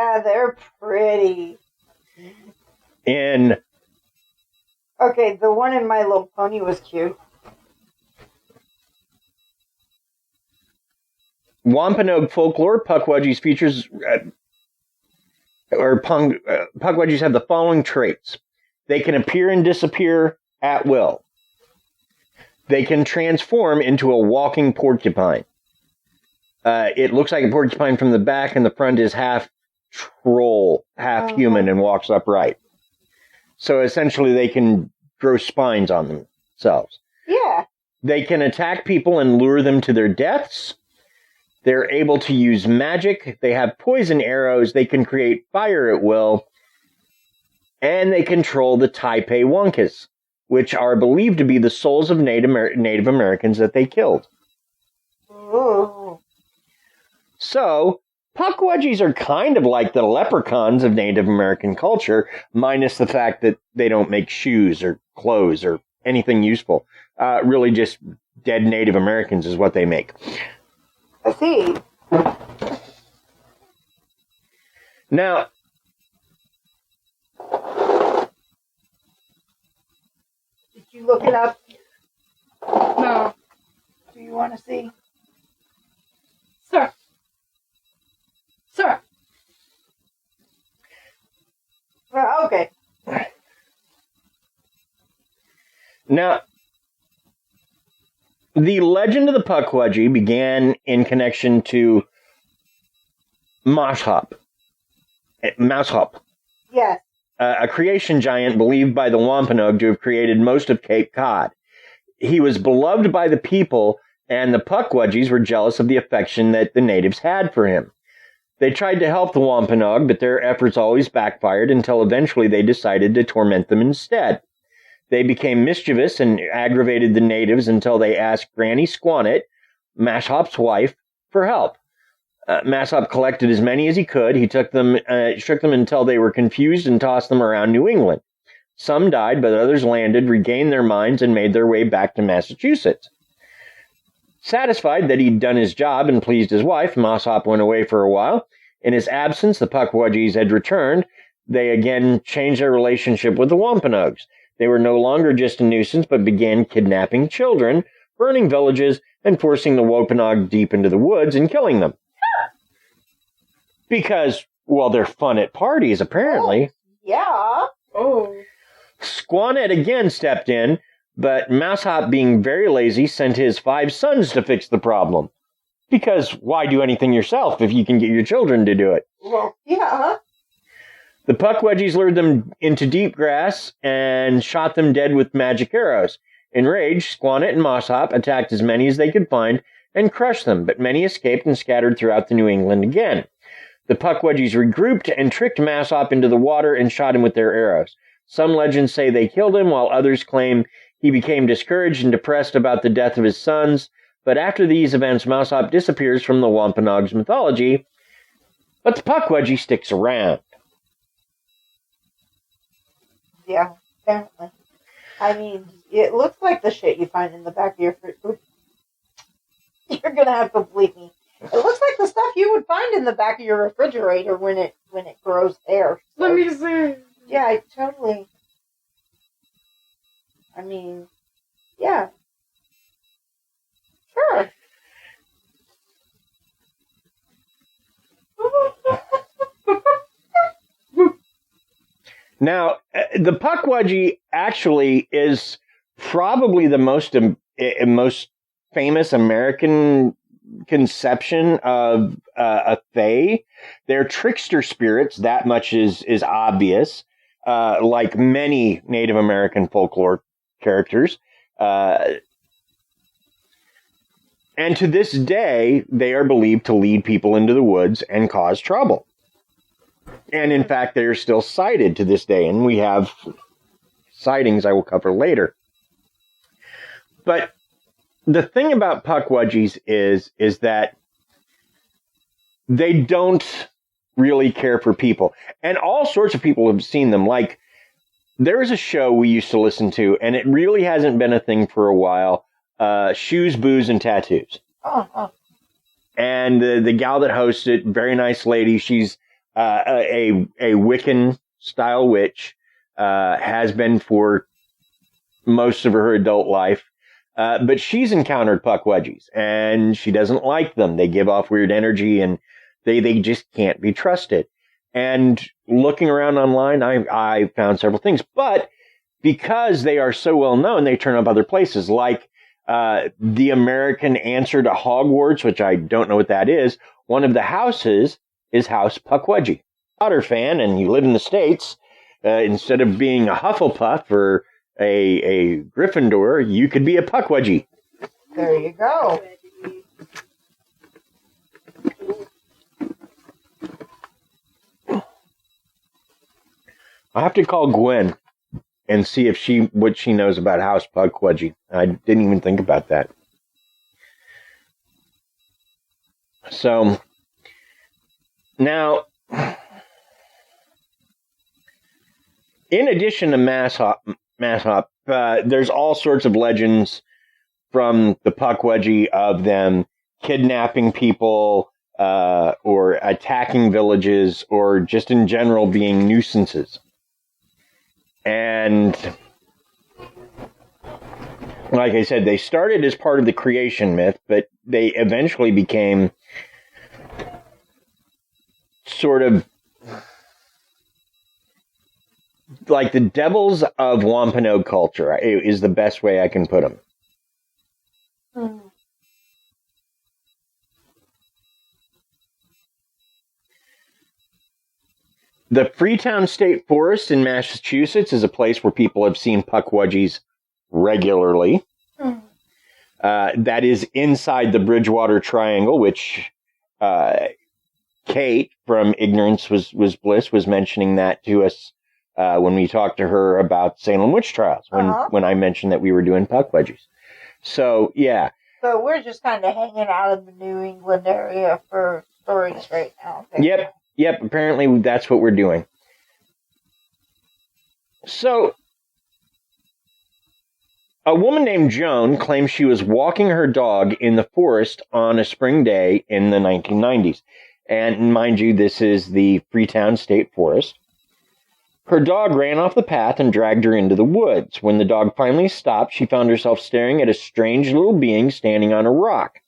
Yeah, they're pretty. Okay, the one in My Little Pony was cute. Wampanoag folklore, Pukwudgie's features, Pukwudgies have the following traits. They can appear and disappear at will. They can transform into a walking porcupine. It looks like a porcupine from the back, and the front is half troll, half human, and walks upright. So essentially they can grow spines on themselves. Yeah. They can attack people and lure them to their deaths. They're able to use magic. They have poison arrows. They can create fire at will. And they control the Taipei Wonkas, which are believed to be the souls of Native Americans that they killed. Ooh. So, Pukwudgies are kind of like the leprechauns of Native American culture, minus the fact that they don't make shoes or clothes or anything useful. Really just dead Native Americans is what they make. I see. Now, did you look it up? No. Do you want to see? Sir. Sir. Well, okay. Now, the legend of the Pukwudgie began in connection to Mousehop. Yes. A creation giant believed by the Wampanoag to have created most of Cape Cod. He was beloved by the people, and the Pukwudgies were jealous of the affection that the natives had for him. They tried to help the Wampanoag, but their efforts always backfired until eventually they decided to torment them instead. They became mischievous and aggravated the natives until they asked Granny Squannet, Mashop's wife, for help. Mashop collected as many as he could. He shook them until they were confused and tossed them around New England. Some died, but others landed, regained their minds, and made their way back to Massachusetts. Satisfied that he'd done his job and pleased his wife, Mashop went away for a while. In his absence, the Pukwudgies had returned. They again changed their relationship with the Wampanoags. They were no longer just a nuisance, but began kidnapping children, burning villages, and forcing the Wampanoag deep into the woods and killing them. Because, well, they're fun at parties, apparently. Oh, yeah. Oh. Squannet again stepped in, but Mousehop, being very lazy, sent his 5 sons to fix the problem. Because why do anything yourself if you can get your children to do it? Well, yeah. The Pukwudgies lured them into deep grass and shot them dead with magic arrows. Enraged, Squannet and Mousehop attacked as many as they could find and crushed them, but many escaped and scattered throughout the New England again. The Pukwudgies regrouped and tricked Mousehop into the water and shot him with their arrows. Some legends say they killed him, while others claim he became discouraged and depressed about the death of his sons. But after these events, Mousehop disappears from the Wampanoag's mythology, but the Pukwudgie sticks around. Yeah, apparently. I mean, it looks like the shit you find in the back of your fridge. You're gonna have to believe me. It looks like the stuff you would find in the back of your refrigerator when it grows hair. So, Let me see. yeah, I totally. I mean, yeah. Sure. Now, the Pukwudgie actually is probably the most famous American conception of a fae. They're trickster spirits. That much is obvious. Like many Native American folklore characters. And to this day, they are believed to lead people into the woods and cause trouble. And in fact, they are still sighted to this day. And we have sightings I will cover later. But the thing about Pukwudgies is that they don't really care for people. And all sorts of people have seen them. Like, there is a show we used to listen to, and it really hasn't been a thing for a while. Shoes, Booze, and Tattoos. Oh. And the gal that hosts it, very nice lady, she's a Wiccan style witch, has been for most of her adult life. But she's encountered Pukwudgies, and she doesn't like them. They give off weird energy, and they just can't be trusted. And looking around online, I found several things. But because they are so well known, they turn up other places, like the American answer to Hogwarts, which I don't know what that is. One of the houses is House Pukwudgie. Potter fan, and you live in the States, instead of being a Hufflepuff or a Gryffindor, you could be a Pukwudgie. There you go. I have to call Gwen and see if what she knows about House Pukwudgie. I didn't even think about that. So now, in addition to Mass Hop, there's all sorts of legends from the Pukwudgie of them kidnapping people, or attacking villages, or just in general being nuisances. And like I said, they started as part of the creation myth, but they eventually became sort of like the devils of Wampanoag culture, is the best way I can put them. The Freetown State Forest in Massachusetts is a place where people have seen Pukwudgies regularly. That is inside the Bridgewater Triangle, which Kate from Ignorance Was Bliss was mentioning that to us when we talked to her about Salem witch trials, when I mentioned that we were doing Pukwudgies. So, yeah. So we're just kind of hanging out in the New England area for stories right now. Yep, apparently that's what we're doing. So, a woman named Joan claims she was walking her dog in the forest on a spring day in the 1990s. And mind you, this is the Freetown State Forest. Her dog ran off the path and dragged her into the woods. When the dog finally stopped, she found herself staring at a strange little being standing on a rock.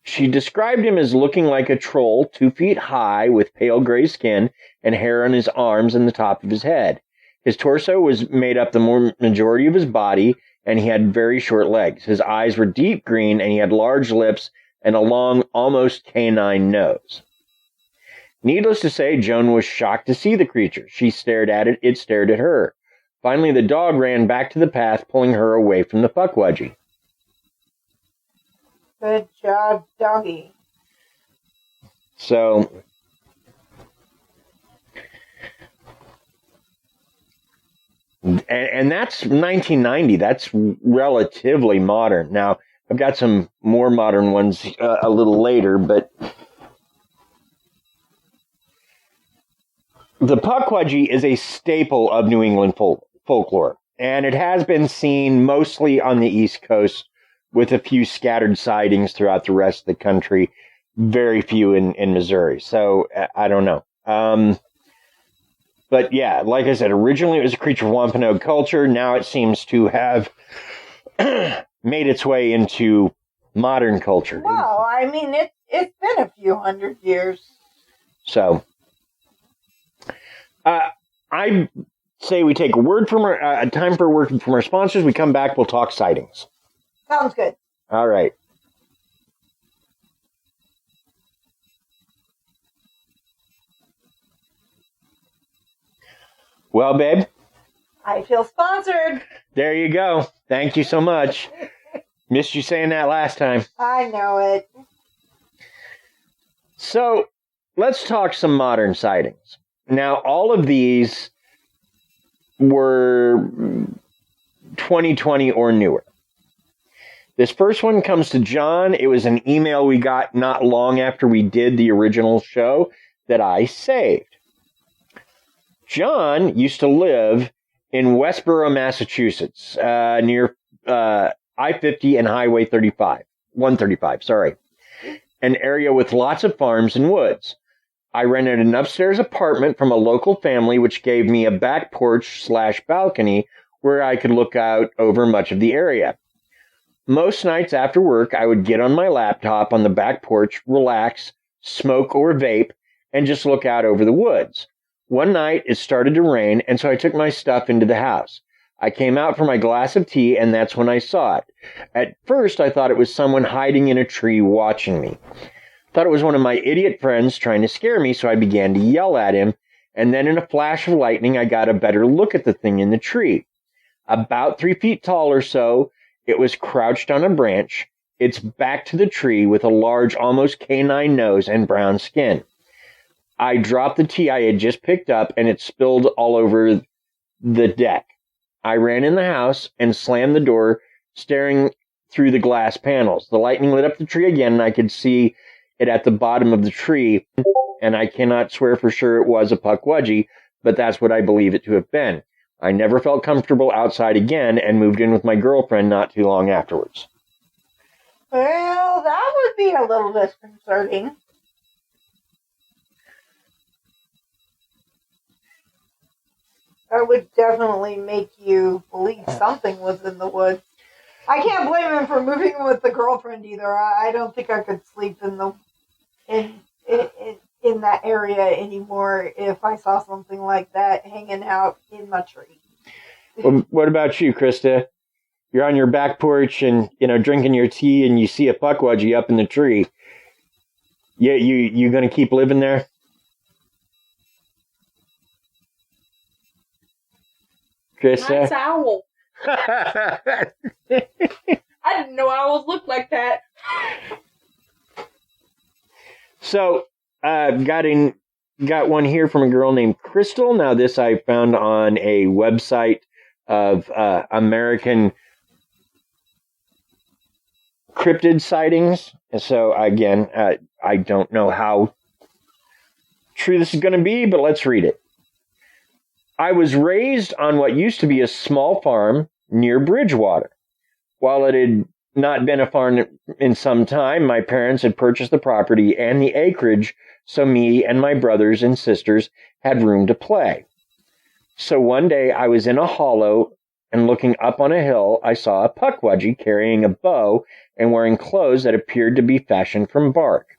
She described him as looking like a troll, 2 feet high, with pale gray skin and hair on his arms and the top of his head. His torso was made up the majority of his body, and he had very short legs. His eyes were deep green, and he had large lips and a long, almost canine nose. Needless to say, Joan was shocked to see the creature. She stared at it, it stared at her. Finally, the dog ran back to the path, pulling her away from the Pukwudgie. Good job, doggy. So, and that's 1990. That's relatively modern. Now, I've got some more modern ones a little later, but the Pukwudgie is a staple of New England folklore, and it has been seen mostly on the East Coast, with a few scattered sightings throughout the rest of the country, very few in Missouri. So, I don't know. But yeah, like I said, originally it was a creature of Wampanoag culture. Now it seems to have made its way into modern culture. Well, I mean, it's been a few hundred years. So, I say we take a time for a word from our sponsors. We come back, we'll talk sightings. Sounds good. All right. Well, babe. I feel sponsored. There you go. Thank you so much. Missed you saying that last time. I know it. So, let's talk some modern sightings. Now, all of these were 2020 or newer. This first one comes to John. It was an email we got not long after we did the original show that I saved. John used to live in Westboro, Massachusetts, near I-50 and Highway 135, sorry. An area with lots of farms and woods. I rented an upstairs apartment from a local family, which gave me a back porch/balcony where I could look out over much of the area. Most nights after work, I would get on my laptop on the back porch, relax, smoke or vape, and just look out over the woods. One night, it started to rain, and so I took my stuff into the house. I came out for my glass of tea, and that's when I saw it. At first, I thought it was someone hiding in a tree watching me. Thought it was one of my idiot friends trying to scare me, so I began to yell at him, and then in a flash of lightning, I got a better look at the thing in the tree. About 3 feet tall or so, it was crouched on a branch, its back to the tree with a large, almost canine nose and brown skin. I dropped the tea I had just picked up, and it spilled all over the deck. I ran in the house and slammed the door, staring through the glass panels. The lightning lit up the tree again, and I could see it at the bottom of the tree, and I cannot swear for sure it was a Pukwudgie, but that's what I believe it to have been. I never felt comfortable outside again and moved in with my girlfriend not too long afterwards. Well, that would be a little disconcerting. That would definitely make you believe something was in the woods. I can't blame him for moving with the girlfriend either. I don't think I could sleep in that area anymore if I saw something like that hanging out in my tree. Well, what about you, Krysta? You're on your back porch and drinking your tea, and you see a Pukwudgie up in the tree. You gonna keep living there? Krysta? Nice owl. I didn't know owls looked like that. So, got one here from a girl named Crystal. Now, this I found on a website of American cryptid sightings. So, again, I don't know how true this is going to be, but let's read it. I was raised on what used to be a small farm near Bridgewater. While it had not been a farm in some time, my parents had purchased the property and the acreage, so me and my brothers and sisters had room to play. So one day I was in a hollow, and looking up on a hill, I saw a Pukwudgie carrying a bow and wearing clothes that appeared to be fashioned from bark.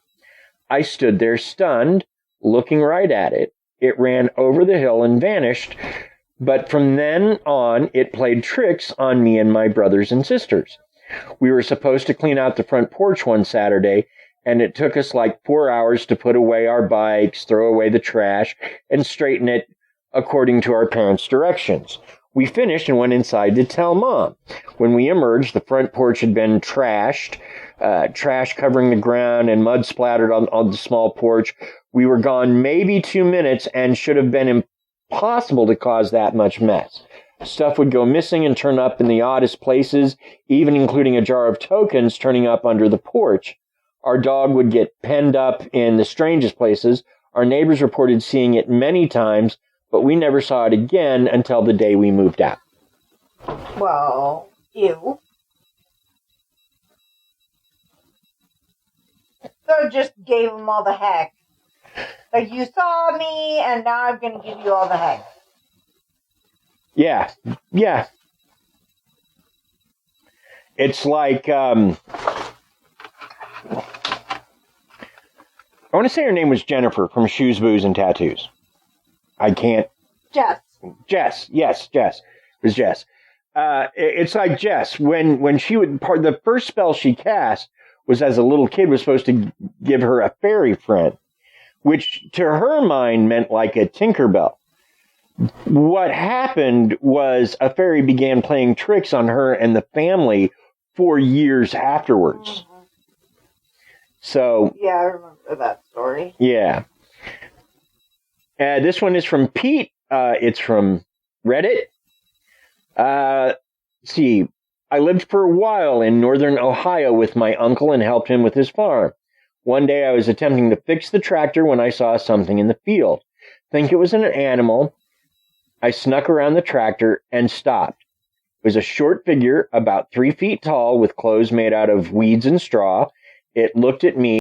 I stood there stunned, looking right at it. It ran over the hill and vanished, but from then on, it played tricks on me and my brothers and sisters. We were supposed to clean out the front porch one Saturday, and it took us like 4 hours to put away our bikes, throw away the trash, and straighten it according to our parents' directions. We finished and went inside to tell Mom. When we emerged, the front porch had been trashed, trash covering the ground and mud splattered on the small porch. We were gone maybe 2 minutes and should have been impossible to cause that much mess. Stuff would go missing and turn up in the oddest places, even including a jar of tokens turning up under the porch. Our dog would get penned up in the strangest places. Our neighbors reported seeing it many times, but we never saw it again until the day we moved out. Well, ew. So it just gave them all the heck. Like, you saw me, and now I'm going to give you all the heck. Yeah. It's like, I want to say her name was Jennifer from Shoes, Booze, and Tattoos. I can't. Jess. Yes, Jess. It was Jess. It's like Jess. When she would, the first spell she cast was as a little kid was supposed to give her a fairy friend, which to her mind meant like a Tinkerbell. What happened was a fairy began playing tricks on her and the family for years afterwards. Mm-hmm. So. Yeah, I remember that story. Yeah. This one is from Pete. It's from Reddit. Let's see. I lived for a while in northern Ohio with my uncle and helped him with his farm. One day I was attempting to fix the tractor when I saw something in the field. Think it was an animal. I snuck around the tractor and stopped. It was a short figure, about 3 feet tall, with clothes made out of weeds and straw. It looked at me